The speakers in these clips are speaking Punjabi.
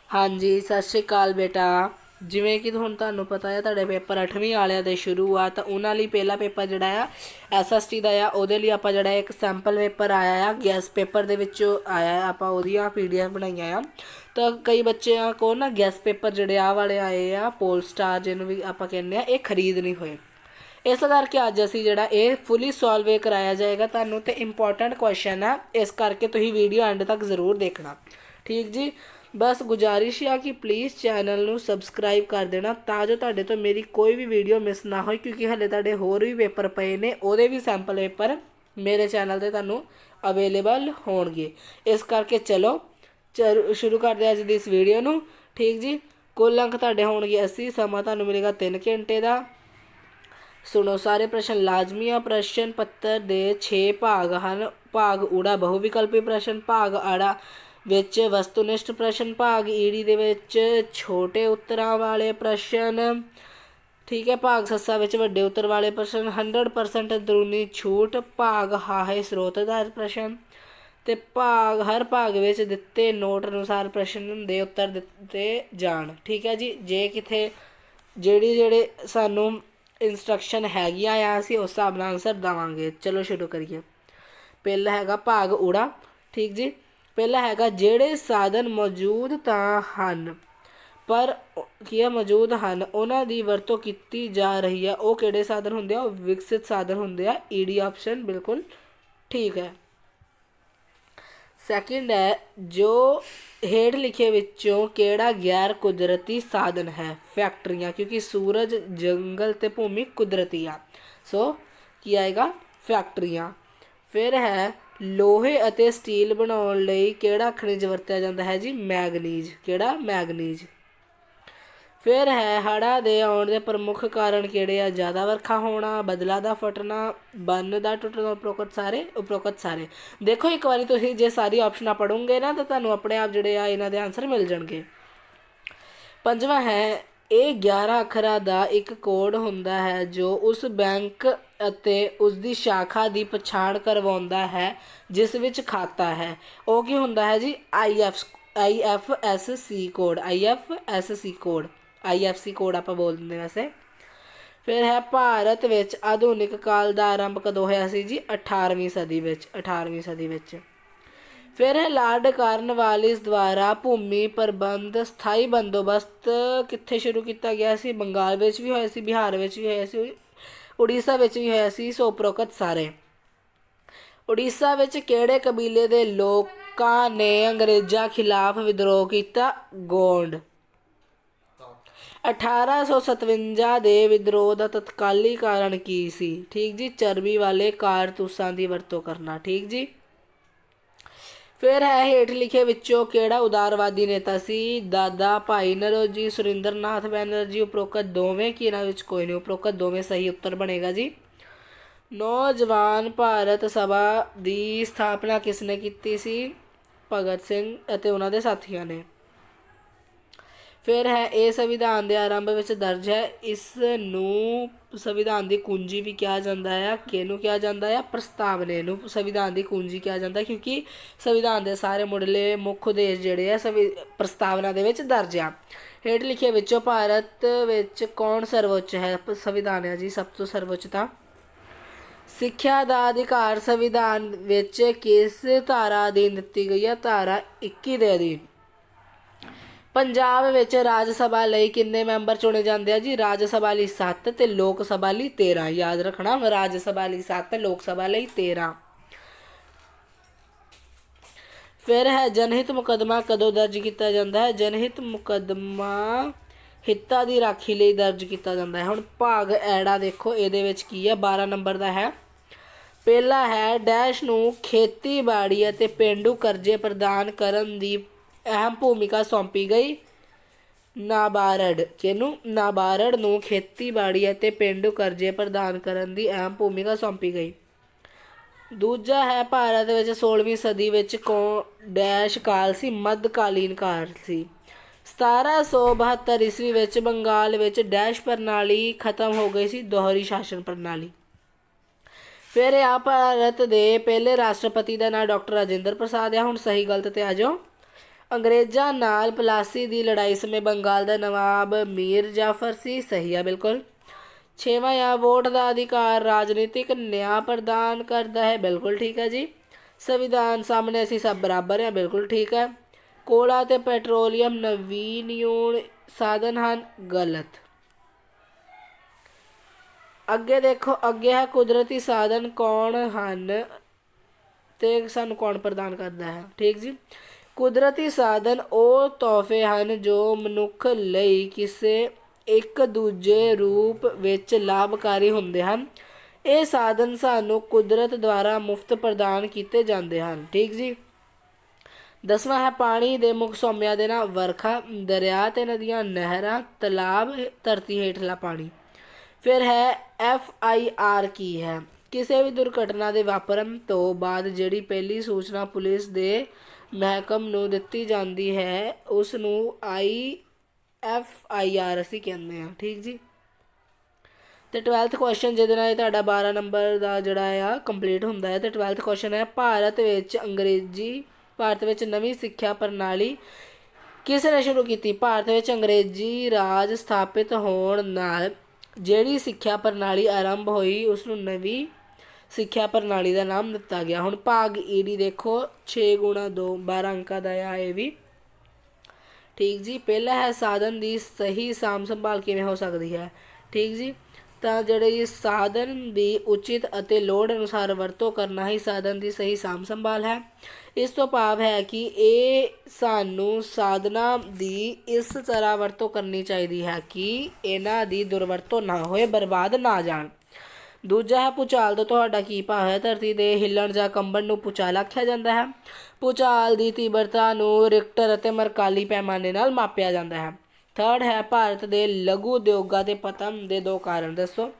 हाँ जी, सत श्री अकाल बेटा। जिमें कि ਹੁਣ ਤੁਹਾਨੂੰ ਪਤਾ ਹੈ ਤੁਹਾਡੇ ਪੇਪਰ 8ਵੀਂ ਵਾਲਿਆਂ ਦੇ ਸ਼ੁਰੂ ਆ ਤਾਂ ਉਹਨਾਂ ਲਈ ਪਹਿਲਾ ਪੇਪਰ ਜਿਹੜਾ ਆ ਐਸਐਸਟੀ ਦਾ ਆ। ਉਹਦੇ ਲਈ ਆਪਾਂ ਜਿਹੜਾ ਇੱਕ ਸੈਂਪਲ ਪੇਪਰ ਆਇਆ ਆ ਗੈਸ ਪੇਪਰ ਦੇ ਵਿੱਚੋਂ ਆਇਆ ਆ। ਆਪਾਂ ਉਹਦੀਆਂ ਪੀਡੀਐਫ ਬਣਾਈਆਂ ਆ। ਤਾਂ ਕਈ ਬੱਚਿਆਂ ਕੋਲ ਨਾ ਗੈਸ ਪੇਪਰ ਜਿਹੜੇ ਆ ਵਾਲੇ ਆਏ ਆ ਪੋਲ ਸਟਾਰ ਜਿਹਨੂੰ ਵੀ ਆਪਾਂ ਕਹਿੰਦੇ ਆ, ਇਹ ਖਰੀਦ ਨਹੀਂ ਹੋਏ। ਇਸ ਕਰਕੇ ਅੱਜ ਅਸੀਂ ਜਿਹੜਾ ਇਹ ਫੁੱਲੀ ਸੋਲਵ ਕਰਾਇਆ ਜਾਏਗਾ ਤੁਹਾਨੂੰ, ਤੇ ਇੰਪੋਰਟੈਂਟ ਕੁਐਸਚਨ ਆ, ਇਸ ਕਰਕੇ ਤੁਸੀਂ ਵੀਡੀਓ ਐਂਡ ਤੱਕ ਜ਼ਰੂਰ ਦੇਖਣਾ। ਠੀਕ ਜੀ। बस गुजारिश है कि प्लीज़ चैनल ਨੂੰ सबसक्राइब कर देना ਤਾਂ ਜੋ ਤੁਹਾਡੇ ਤੋਂ ਮੇਰੀ ਕੋਈ ਵੀ ਵੀਡੀਓ ਮਿਸ ਨਾ ਹੋਏ, ਕਿਉਂਕਿ ਹਲੇ ਤੁਹਾਡੇ ਹੋਰ ਵੀ ਪੇਪਰ ਪਏ ਨੇ, ਉਹਦੇ ਵੀ ਸੈਂਪਲ ਪੇਪਰ ਮੇਰੇ ਚੈਨਲ ਤੇ ਤੁਹਾਨੂੰ ਅਵੇਲੇਬਲ ਹੋਣਗੇ। ਇਸ ਕਰਕੇ ਚਲੋ ਸ਼ੁਰੂ ਕਰਦੇ ਹਾਂ ਅੱਜ ਦੀ ਇਸ ਵੀਡੀਓ ਨੂੰ। ਠੀਕ ਜੀ। ਕੁੱਲ ਅੰਕ ਤੁਹਾਡੇ ਹੋਣਗੇ 80। ਸਮਾਂ ਤੁਹਾਨੂੰ ਮਿਲੇਗਾ 3 ਘੰਟੇ ਦਾ। ਸੁਣੋ ਸਾਰੇ ਪ੍ਰਸ਼ਨ ਲਾਜ਼ਮੀ ਆ। ਪ੍ਰਸ਼ਨ ਪੱਤਰ ਦੇ 6 ਭਾਗ ਹਨ। ਭਾਗ ਊੜਾ ਬਹੁ ਵਿਕਲਪੀ ਪ੍ਰਸ਼ਨ, ਭਾਗ ਆੜਾ ਵਿੱਚ ਵਸਤੂਨਿਸ਼ਟ ਪ੍ਰਸ਼ਨ, ਭਾਗ ਈੜੀ ਦੇ ਵਿੱਚ ਛੋਟੇ ਉੱਤਰਾਂ ਵਾਲੇ ਪ੍ਰਸ਼ਨ। ਠੀਕ ਹੈ। ਭਾਗ ਸੱਸਾ ਵਿੱਚ ਵੱਡੇ ਉੱਤਰ ਵਾਲੇ ਪ੍ਰਸ਼ਨ, 100% ਅੰਦਰੂਨੀ ਛੂਟ, ਭਾਗ ਹਾਹੇ ਸਰੋਤ ਆਧਾਰਿਤ ਪ੍ਰਸ਼ਨ, ਤੇ ਭਾਗ ਹਰ ਭਾਗ ਵਿੱਚ ਦਿੱਤੇ ਨੋਟ ਅਨੁਸਾਰ ਪ੍ਰਸ਼ਨ ਦੇ ਉੱਤਰ ਦਿੱਤੇ ਜਾਣ। ਠੀਕ ਹੈ ਜੀ। ਜੇ ਕਿਤੇ ਜਿਹੜੇ ਸਾਨੂੰ ਇੰਸਟਰਕਸ਼ਨ ਹੈਗੀਆਂ ਆ ਅਸੀਂ ਉਸ ਹਿਸਾਬ ਨਾਲ ਆਨਸਰ ਦੇਵਾਂਗੇ। ਚਲੋ ਸ਼ੁਰੂ ਕਰੀਏ। ਪਹਿਲਾ ਹੈਗਾ ਭਾਗ ਊੜਾ। ਠੀਕ ਜੀ। ਪਹਿਲਾ ਹੈਗਾ ਜਿਹੜੇ ਸਾਧਨ ਮੌਜੂਦ ਤਾਂ ਹਨ ਪਰ ਕੀ ਆ ਮੌਜੂਦ ਹਨ ਉਹਨਾਂ ਦੀ ਵਰਤੋਂ ਕੀਤੀ ਜਾ ਰਹੀ ਹੈ, ਉਹ ਕਿਹੜੇ ਸਾਧਨ ਹੁੰਦੇ ਆ? ਉਹ ਵਿਕਸਿਤ ਸਾਧਨ ਹੁੰਦੇ ਆ। ਈਡੀ ਆਪਸ਼ਨ ਬਿਲਕੁਲ ਠੀਕ ਹੈ। ਸੈਕਿੰਡ ਹੈ ਜੋ ਹੇਠ ਲਿਖੇ ਵਿੱਚੋਂ ਕਿਹੜਾ ਗੈਰ ਕੁਦਰਤੀ ਸਾਧਨ ਹੈ? ਫੈਕਟਰੀਆਂ, ਕਿਉਂਕਿ ਸੂਰਜ, ਜੰਗਲ ਤੇ ਭੂਮੀ ਕੁਦਰਤੀ ਆ। ਸੋ ਕੀ ਆਏਗਾ? ਫੈਕਟਰੀਆਂ। ਫਿਰ ਹੈ ਲੋਹੇ ਅਤੇ ਸਟੀਲ ਬਣਾਉਣ ਲਈ ਕਿਹੜਾ ਖਣਿਜ ਵਰਤਿਆ ਜਾਂਦਾ ਹੈ ਜੀ? ਮੈਗਨੀਜ਼। ਕਿਹੜਾ? ਮੈਗਨੀਜ਼। ਫਿਰ ਹੈ ਹੜ੍ਹਾਂ ਦੇ ਆਉਣ ਦੇ ਪ੍ਰਮੁੱਖ ਕਾਰਨ ਕਿਹੜੇ ਆ? ਜ਼ਿਆਦਾ ਵਰਖਾ ਹੋਣਾ, ਬੱਦਲਾਂ ਦਾ ਫਟਣਾ, ਬੰਨ ਦਾ ਟੁੱਟਣਾ, ਉਪਰੋਕਤ ਸਾਰੇ। ਦੇਖੋ ਇੱਕ ਵਾਰੀ ਤੁਸੀਂ ਜੇ ਸਾਰੀ ਆਪਸ਼ਨਾਂ ਪੜ੍ਹੋਗੇ ਨਾ ਤਾਂ ਤੁਹਾਨੂੰ ਆਪਣੇ ਆਪ ਜਿਹੜੇ ਆ ਇਹਨਾਂ ਦੇ ਆਨਸਰ ਮਿਲ ਜਾਣਗੇ। ਪੰਜਵਾਂ ਹੈ ਇਹ 11 ਅੱਖਰਾਂ ਦਾ ਇੱਕ ਕੋਡ ਹੁੰਦਾ ਹੈ ਜੋ ਉਸ ਬੈਂਕ ਅਤੇ ਉਸਦੀ ਸ਼ਾਖਾ ਦੀ ਪਛਾਣ ਕਰਵਾਉਂਦਾ ਹੈ ਜਿਸ ਵਿੱਚ ਖਾਤਾ ਹੈ। ਉਹ ਕੀ ਹੁੰਦਾ ਹੈ ਜੀ? IFSC code. IFSC ਕੋਡ ਆਪਾਂ ਬੋਲ ਦਿੰਦੇ ਵੈਸੇ। ਫਿਰ ਹੈ ਭਾਰਤ ਵਿੱਚ ਆਧੁਨਿਕ ਕਾਲ ਦਾ ਆਰੰਭ ਕਦੋਂ ਹੋਇਆ ਸੀ ਜੀ? 18ਵੀਂ ਸਦੀ ਵਿੱਚ। ਫਿਰ ਹੈ ਲਾਰਡ ਕਾਰਨਵਾਲਿਸ ਦੁਆਰਾ ਭੂਮੀ ਪ੍ਰਬੰਧ ਸਥਾਈ ਬੰਦੋਬਸਤ ਕਿੱਥੇ ਸ਼ੁਰੂ ਕੀਤਾ ਗਿਆ ਸੀ? ਬੰਗਾਲ ਵਿੱਚ ਵੀ ਹੋਇਆ ਸੀ, ਬਿਹਾਰ ਵਿੱਚ ਵੀ ਹੋਇਆ ਸੀ, ਉੜੀਸਾ ਵਿੱਚ ਵੀ ਹੋਇਆ ਸੀ। ਸੋ ਉਪਰੋਕਤ ਸਾਰੇ। ਉੜੀਸਾ ਵਿੱਚ ਕਿਹੜੇ ਕਬੀਲੇ ਦੇ ਲੋਕਾਂ ਨੇ ਅੰਗਰੇਜ਼ਾਂ ਖਿਲਾਫ ਵਿਦਰੋਹ ਕੀਤਾ? ਗੋਂਡ। 1857 ਦੇ ਵਿਦਰੋਹ ਦਾ ਤਤਕਾਲੀ ਕਾਰਨ ਕੀ ਸੀ? ਠੀਕ ਜੀ। ਚਰਬੀ ਵਾਲੇ ਕਾਰਤੂਸਾਂ ਦੀ ਵਰਤੋਂ ਕਰਨਾ। ਠੀਕ ਜੀ। ਫਿਰ ਹੈ ਹੇਠ ਲਿਖੇ ਵਿੱਚੋਂ ਕਿਹੜਾ ਉਦਾਰਵਾਦੀ ਨੇਤਾ ਸੀ? ਦਾਦਾ ਭਾਈ ਨਰੋਜੀ, ਸੁਰਿੰਦਰ ਨਾਥ ਬੈਨਰਜੀ, ਉਪਰੋਕਤ ਦੋਵੇਂ। ਕੀ ਇਹਨਾਂ ਵਿੱਚ ਕੋਈ ਨਹੀਂ? ਉਪਰੋਕਤ ਦੋਵੇਂ ਸਹੀ ਉੱਤਰ ਬਣੇਗਾ ਜੀ। ਨੌਜਵਾਨ ਭਾਰਤ ਸਭਾ ਦੀ ਸਥਾਪਨਾ ਕਿਸ ਨੇ ਕੀਤੀ ਸੀ? ਭਗਤ ਸਿੰਘ ਅਤੇ ਉਹਨਾਂ ਦੇ ਸਾਥੀਆਂ ਨੇ। ਫਿਰ ਹੈ ਇਹ ਸੰਵਿਧਾਨ ਦੇ ਆਰੰਭ ਵਿੱਚ ਦਰਜ ਹੈ। ਇਸ ਨੂੰ ਸੰਵਿਧਾਨ ਦੀ ਕੁੰਜੀ ਵੀ ਕਿਹਾ ਜਾਂਦਾ ਆ। ਕਿਹਨੂੰ ਕਿਹਾ ਜਾਂਦਾ ਆ? ਪ੍ਰਸਤਾਵਨੇ ਨੂੰ ਸੰਵਿਧਾਨ ਦੀ ਕੁੰਜੀ ਕਿਹਾ ਜਾਂਦਾ, ਕਿਉਂਕਿ ਸੰਵਿਧਾਨ ਦੇ ਸਾਰੇ ਮੁੱਢਲੇ ਮੁੱਖ ਉਦੇਸ਼ ਜਿਹੜੇ ਆ ਪ੍ਰਸਤਾਵਨਾ ਦੇ ਵਿੱਚ ਦਰਜ ਆ। ਹੇਠ ਲਿਖੇ ਵਿੱਚੋਂ ਭਾਰਤ ਵਿੱਚ ਕੌਣ ਸਰਵਉੱਚ ਹੈ? ਸੰਵਿਧਾਨ ਹੈ ਜੀ ਸਭ ਤੋਂ ਸਰਵਉੱਚ। ਤਾਂ ਸਿੱਖਿਆ ਦਾ ਅਧਿਕਾਰ ਸੰਵਿਧਾਨ ਵਿੱਚ ਕਿਸ ਧਾਰਾ ਅਧੀਨ ਦਿੱਤੀ ਗਈ ਹੈ? ਧਾਰਾ 21 ਦੇ ਅਧੀਨ। ਪੰਜਾਬ ਵਿੱਚ ਰਾਜ ਸਭਾ ਲਈ ਕਿੰਨੇ ਮੈਂਬਰ ਚੁਣੇ ਜਾਂਦੇ ਆ ਜੀ? ਰਾਜ ਸਭਾ ਲਈ 7 ਤੇ ਲੋਕ ਸਭਾ ਲਈ 13। ਯਾਦ ਰੱਖਣਾ, ਰਾਜ ਸਭਾ ਲਈ 7, ਲੋਕ ਸਭਾ ਲਈ 13। ਫਿਰ ਹੈ ਜਨਹਿਤ ਮੁਕੱਦਮਾ ਕਦੋਂ ਦਰਜ ਕੀਤਾ ਜਾਂਦਾ ਹੈ? ਜਨਹਿਤ ਮੁਕੱਦਮਾ ਹਿੱਤਾਂ ਦੀ ਰਾਖੀ ਲਈ ਦਰਜ ਕੀਤਾ ਜਾਂਦਾ ਹੈ। ਹੁਣ ਭਾਗ ਐੜਾ ਦੇਖੋ, ਇਹਦੇ ਵਿੱਚ ਕੀ ਹੈ? 12 ਨੰਬਰ ਦਾ ਹੈ। ਪਹਿਲਾ ਹੈ ਡੈਸ਼ ਨੂੰ ਖੇਤੀਬਾੜੀ ਅਤੇ ਪੇਂਡੂ ਕਰਜ਼ੇ ਪ੍ਰਦਾਨ ਕਰਨ ਦੀ ਅਹਿਮ ਭੂਮਿਕਾ ਸੌਂਪੀ ਗਈ। ਨਾਬਾਰਡ। ਕਿਹਨੂੰ? ਨਾਬਾਰਡ ਨੂੰ ਖੇਤੀਬਾੜੀ ਅਤੇ ਪੇਂਡੂ ਕਰਜ਼ੇ ਪ੍ਰਦਾਨ ਕਰਨ ਦੀ ਅਹਿਮ ਭੂਮਿਕਾ ਸੌਂਪੀ ਗਈ। ਦੂਜਾ ਹੈ ਭਾਰਤ ਵਿੱਚ 16ਵੀਂ ਸਦੀ ਵਿੱਚ ਡੈਸ਼ ਕਾਲ ਸੀ? ਮੱਧਕਾਲੀਨ ਕਾਲ ਸੀ। 1772 ਈਸਵੀ ਵਿੱਚ ਬੰਗਾਲ ਵਿੱਚ ਡੈਸ਼ ਪ੍ਰਣਾਲੀ ਖਤਮ ਹੋ ਗਈ ਸੀ? ਦੋਹਰੀ ਸ਼ਾਸਨ ਪ੍ਰਣਾਲੀ। ਫਿਰ ਆ ਭਾਰਤ ਦੇ ਪਹਿਲੇ ਰਾਸ਼ਟਰਪਤੀ ਦਾ ਨਾਮ ਡਾਕਟਰ ਰਾਜਿੰਦਰ ਪ੍ਰਸਾਦ ਆ। ਹੁਣ ਸਹੀ ਗਲਤ ਤੇ ਆ ਜਾਓ। अंग्रेज़ां नाल प्लासी की लड़ाई समय बंगाल का नवाब मीर जाफर सी। सही है बिल्कुल। 6वां आ वोट का अधिकार राजनीतिक न्याय प्रदान करता है। बिल्कुल ठीक है जी। संविधान सामने असीं सब बराबर हैं। बिल्कुल ठीक है। कोला ते पैट्रोलीयम नवीनयून साधन हैं। गलत। अगे देखो, अगे है कुदरती साधन कौन हैं ते सानू कौन प्रदान करता है। ठीक जी। कुदरती साधन ਉਹ ਤੋਹਫੇ ਹਨ ਜੋ ਮਨੁੱਖ ਲਈ ਕਿਸੇ ਇੱਕ ਦੂਜੇ ਰੂਪ ਵਿੱਚ ਲਾਭਕਾਰੀ ਹੁੰਦੇ ਹਨ। ਇਹ ਸਾਧਨ ਸਾਨੂੰ ਕੁਦਰਤ ਦੁਆਰਾ ਮੁਫਤ ਪ੍ਰਦਾਨ ਕੀਤੇ ਜਾਂਦੇ ਹਨ। ਠੀਕ ਜੀ। 10ਵਾਂ है पानी के मुख सौम्या ਦੇ ਨਾਂ ਵਰਖਾ, दरिया ते नदियाँ, नहरां, तलाब, धरती हेठला पानी। फिर है FIR की है किसी भी दुर्घटना के वापरन तो बाद जिहड़ी पहली सूचना पुलिस के महकम नूं दित्ती जाती है उसनूं FIR असीं कहते हैं। ठीक जी। तो 12th क्वेश्चन जिहदे नाल तुहाडा 12 नंबर का जिहड़ा आ कंप्लीट हुंदा है। तो 12th क्वेश्चन है भारत विच नवीं सिक्ख्या प्रणाली किस ने शुरू की। भारत विच अंग्रेजी राज स्थापित होण नाल जिहड़ी सिक्ख्या प्रणाली आरंभ हुई उसनूं नवीं सिक्ख्या प्रणाली का नाम दिता गया। हुण भाग ईडी देखो 6 गुणा 2 12 अंकां दा आ ये भी। ठीक जी। पहला है साधन की सही साम संभाल किवें हो सकती है। ठीक जी। तो जिहड़े साधन की उचित अते लोड़ अनुसार वरतों करना ही साधन की सही साम संभाल है। इस तो भाव है कि ये सानू साधना की इस तरह वरतों करनी चाहिए है कि इन्हां दी दुरवरतों ना होए, बर्बाद ना जाण। दूजा है भूचाल तो तुहाडा की भाव है। धरती के हिलण जां कंबण नूं भूचाल आख्या जाता है। भूचाल की तीव्रता नूं रिक्टर अते मरकाली पैमाने नाल मापिया जाता है। थर्ड है भारत के लघु उद्योगों के पतन के 2 कारण दसो।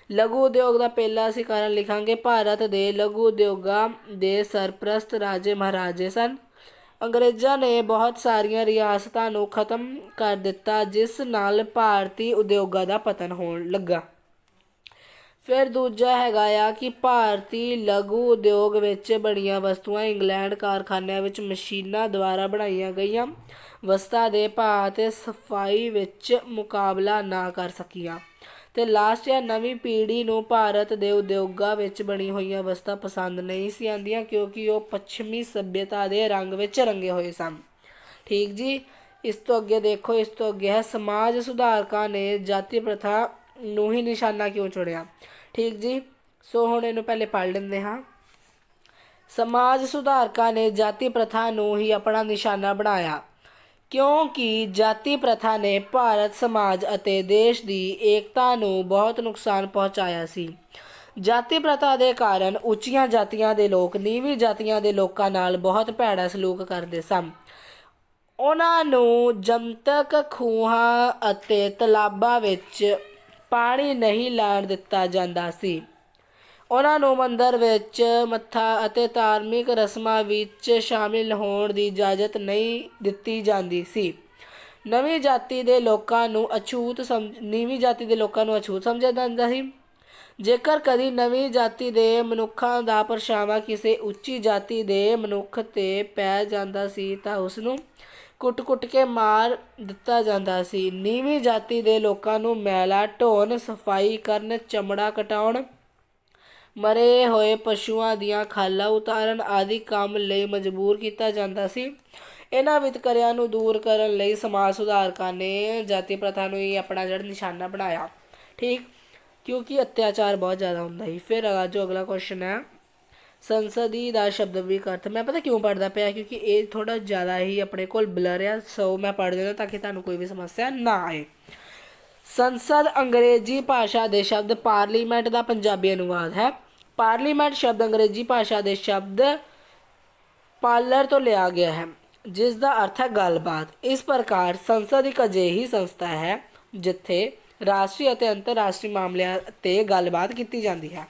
लघु उद्योग का पहला असीं कारण लिखांगे भारत के लघु उद्योगों के सरप्रस्त राजे महाराजे सन। अंग्रेज़ों ने बहुत सारिया रियासतां नूं खत्म कर दिता जिस नाल भारती उद्योगों का पतन होण लगा। फिर दूजा हैगा आ कि भारती लघु उद्योग विच बणीਆਂ वस्तुआं इंग्लैंड कारखानिਆਂ विच मशीनां द्वारा बनाईਆਂ गईਆਂ वस्तां दे भाਅ ते सफाई विच मुकाबला ना कर सकियां। तो लास्ट है नवीं पीढ़ी नूं भारत के उद्योगों विच बनी हुई वस्तां पसंद नहीं सी आंदियां क्योंकि वो पश्चिमी सभ्यता के रंग विच रंगे हुए सन। ठीक जी। इस तो अगे देखो, इस तो अगे है समाज सुधारकों ने जाति प्रथा नूं ही निशाना क्यों चुनिया। ठीक जी। सो हुण इहनूं पहले पढ़ लेंदे हाँ। समाज सुधारकों ने जाति प्रथा नूं ही अपना निशाना बनाया क्योंकि जाति प्रथा ने भारत समाज अते देश की एकता नूं बहुत नुकसान पहुँचाया सी। जाति प्रथा के कारण उच्चियां जातियां दे लोग नीवीं जातियां दे लोकां नाल बहुत भैड़ा सलूक करते सन। उन्हां नूं जनतक खूहां अते तलाबां विच पानी नहीं लैण दिता जांदा सी। उन्हां नूं मंदिर विच मत्था अते धार्मिक रस्मां विच शामिल होण दी इजाजत नहीं दित्ती जांदी सी। नीवीं जाति दे लोकां नूं अछूत समझिया जांदा सी। जेकर कदी नवीं जाति दे मनुक्खां दा परछावां किसी उच्ची जाति दे मनुੱਖ ते पै जांदा सी तां उसनूं कुट के मार दिता जाता सी। नीवीं जाति के लोगों नूं मैला ढोण, सफाई करन, चमड़ा कटाउण, मरे हुए पशुओं दीआं खालां उतारन आदि काम लई मजबूर किया जाता सी। इन्हां वितकरिਆਂ नूं दूर करन लई समाज सुधारकों ने जाति प्रथा नूं ही अपना जड़ निशाना बनाया। ठीक। क्योंकि अत्याचार बहुत ज़्यादा होंदा ही। फिर जो अगला क्वेश्चन है संसदी का शब्द विकर्थ। मैं पता क्यों पढ़ता पाया क्योंकि ये थोड़ा ज़्यादा ही अपने को ब्लर है। सो मैं पढ़ देना ताकि तुहानूं कोई भी समस्या ना आए। संसद अंग्रेजी भाषा के शब्द पार्लीमेंट का पंजाबी अनुवाद है। पार्लीमेंट शब्द अंग्रेजी भाषा के शब्द पार्लर तो लिया गया है जिसका अर्थ है गलबात। इस प्रकार संसद एक अजिही संस्था है जिथे राष्ट्रीय और अंतरराष्ट्रीय मामलों ते गलबात की जाती है।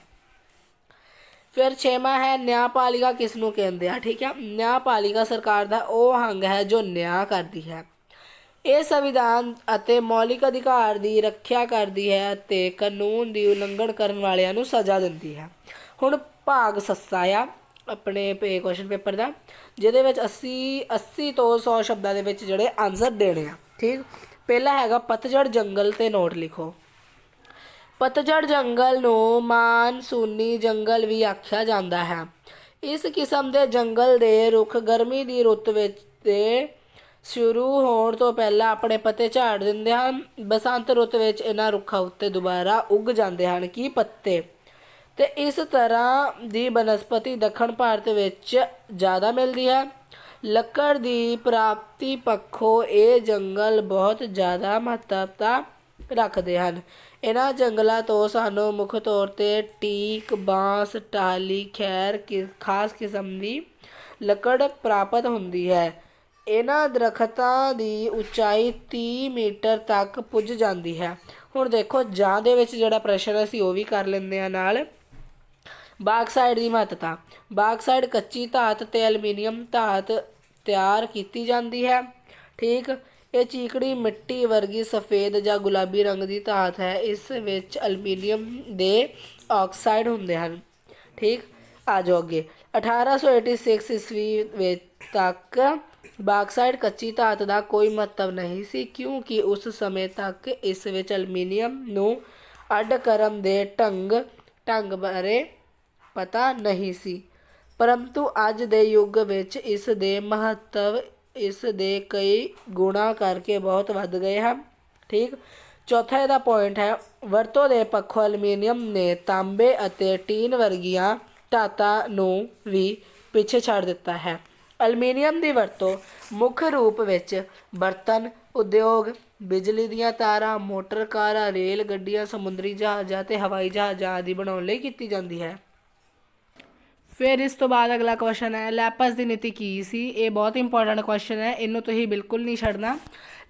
फिर 6वां है न्यायपालिका किसनूं कहते हैं। ठीक है। न्यायपालिका सरकार का वह अंग है जो न्याय करती है। ये संविधान अते मौलिक अधिकार की रक्षा करती है ते कानून की उल्लंघन करने वालियां नूं सज़ा दिंदी है। हुण भाग सस्सा आ ਆਪਣੇ ਕੁਐਸਚਨ ਪੇਪਰ ਦਾ, ਜਿਹਦੇ ਵਿੱਚ 80 ਤੋਂ 100 ਸ਼ਬਦਾਂ ਦੇ ਵਿੱਚ ਜਿਹੜੇ ਆਨਸਰ ਦੇਣੇ ਆ। ਠੀਕ, ਪਹਿਲਾ ਹੈਗਾ ਪਤਝੜ ਜੰਗਲ 'ਤੇ ਨੋਟ ਲਿਖੋ। ਪਤਝੜ ਜੰਗਲ ਨੂੰ ਮਾਨਸੂਨੀ ਜੰਗਲ ਵੀ ਆਖਿਆ ਜਾਂਦਾ ਹੈ। ਇਸ ਕਿਸਮ ਦੇ ਜੰਗਲ ਦੇ ਰੁੱਖ ਗਰਮੀ ਦੀ ਰੁੱਤ ਵਿੱਚ ਦੇ ਸ਼ੁਰੂ ਹੋਣ ਤੋਂ ਪਹਿਲਾਂ ਆਪਣੇ ਪੱਤੇ ਝਾੜ ਦਿੰਦੇ ਹਨ। ਬਸੰਤ ਰੁੱਤ ਵਿੱਚ ਇਹਨਾਂ ਰੁੱਖਾਂ ਉੱਤੇ ਦੁਬਾਰਾ ਉੱਗ ਜਾਂਦੇ ਹਨ ਕਿ ਪੱਤੇ, ਅਤੇ ਇਸ ਤਰ੍ਹਾਂ ਦੀ ਬਨਸਪਤੀ ਦੱਖਣ ਭਾਰਤ ਵਿੱਚ ਜ਼ਿਆਦਾ ਮਿਲਦੀ ਹੈ। ਲੱਕੜ ਦੀ ਪ੍ਰਾਪਤੀ ਪੱਖੋਂ ਇਹ ਜੰਗਲ ਬਹੁਤ ਜ਼ਿਆਦਾ ਮਹੱਤਤਾ ਰੱਖਦੇ ਹਨ। ਇਹਨਾਂ ਜੰਗਲਾਂ ਤੋਂ ਸਾਨੂੰ ਮੁੱਖ ਤੌਰ 'ਤੇ ਟੀਕ, ਬਾਂਸ, ਟਾਹਲੀ, ਖੈਰ ਖਾਸ ਕਿਸਮ ਦੀ ਲੱਕੜ ਪ੍ਰਾਪਤ ਹੁੰਦੀ ਹੈ। ਇਹਨਾਂ ਦਰੱਖਤਾਂ ਦੀ ਉਚਾਈ 30 ਮੀਟਰ ਤੱਕ ਪੁੱਜ ਜਾਂਦੀ ਹੈ। ਹੁਣ ਦੇਖੋ ਜਾਂ ਦੇ ਵਿੱਚ ਜਿਹੜਾ ਪ੍ਰਸ਼ਨ ਅਸੀਂ ਉਹ ਵੀ ਕਰ ਲੈਂਦੇ ਹਾਂ ਨਾਲ। ਬਾਕਸਾਈਡ ਦੀ ਮਹੱਤਤਾ। ਬਾਕਸਾਈਡ ਕੱਚੀ ਧਾਤ ਅਤੇ ਐਲੂਮੀਨੀਅਮ ਧਾਤ ਤਿਆਰ ਕੀਤੀ ਜਾਂਦੀ ਹੈ। ਠੀਕ, ਇਹ ਚੀਕਣੀ ਮਿੱਟੀ ਵਰਗੀ ਸਫੇਦ ਜਾਂ ਗੁਲਾਬੀ ਰੰਗ ਦੀ ਧਾਤ ਹੈ। ਇਸ ਵਿੱਚ ਐਲੂਮੀਨੀਅਮ ਦੇ ਆਕਸਾਈਡ ਹੁੰਦੇ ਹਨ। ਠੀਕ, ਆ ਜਾਓ ਅੱਗੇ। 1886 ਈਸਵੀ ਵਿੱਚ ਤੱਕ ਬਾਕਸਾਈਡ ਕੱਚੀ ਧਾਤ ਦਾ ਕੋਈ ਮਹੱਤਵ ਨਹੀਂ ਸੀ, ਕਿਉਂਕਿ ਉਸ ਸਮੇਂ ਤੱਕ ਇਸ ਵਿੱਚ ਐਲੂਮੀਨੀਅਮ ਨੂੰ ਅੱਡ ਕਰਨ ਦੇ ਢੰਗ ਬਾਰੇ ਪਤਾ ਨਹੀਂ ਸੀ, ਪਰੰਤੂ ਅੱਜ ਦੇ ਯੁੱਗ ਵਿੱਚ ਇਸ ਦੇ ਮਹੱਤਵ ਇਸ ਦੇ ਕਈ ਗੁਣਾ ਕਰਕੇ ਬਹੁਤ ਵੱਧ ਗਏ ਹਨ। ਠੀਕ, ਚੌਥਾ ਇਹਦਾ ਪੁਆਇੰਟ ਹੈ ਵਰਤੋਂ ਦੇ ਪੱਖੋਂ ਐਲੂਮੀਨੀਅਮ ਨੇ ਤਾਂਬੇ ਅਤੇ ਟੀਨ ਵਰਗੀਆਂ ਧਾਤਾਂ ਨੂੰ ਵੀ ਪਿੱਛੇ ਛੱਡ ਦਿੱਤਾ ਹੈ। ਐਲੂਮੀਨੀਅਮ ਦੀ ਵਰਤੋਂ ਮੁੱਖ ਰੂਪ ਵਿੱਚ ਬਰਤਨ ਉਦਯੋਗ, ਬਿਜਲੀ ਦੀਆਂ ਤਾਰਾਂ, ਮੋਟਰ ਕਾਰਾਂ, ਰੇਲ ਗੱਡੀਆਂ, ਸਮੁੰਦਰੀ ਜਹਾਜ਼ਾਂ ਅਤੇ ਹਵਾਈ ਜਹਾਜ਼ਾਂ ਆਦਿ ਬਣਾਉਣ ਲਈ ਕੀਤੀ ਜਾਂਦੀ ਹੈ। ਫਿਰ ਇਸ ਤੋਂ ਬਾਅਦ ਅਗਲਾ ਕੁਐਸਚਨ ਹੈ ਲੈਪਸ ਦੀ ਨੀਤੀ ਕੀ ਸੀ। ਇਹ ਬਹੁਤ ਇੰਪੋਰਟੈਂਟ ਕੁਐਸਚਨ ਹੈ, ਇਹਨੂੰ ਤੁਸੀਂ ਬਿਲਕੁਲ ਨਹੀਂ ਛੱਡਣਾ।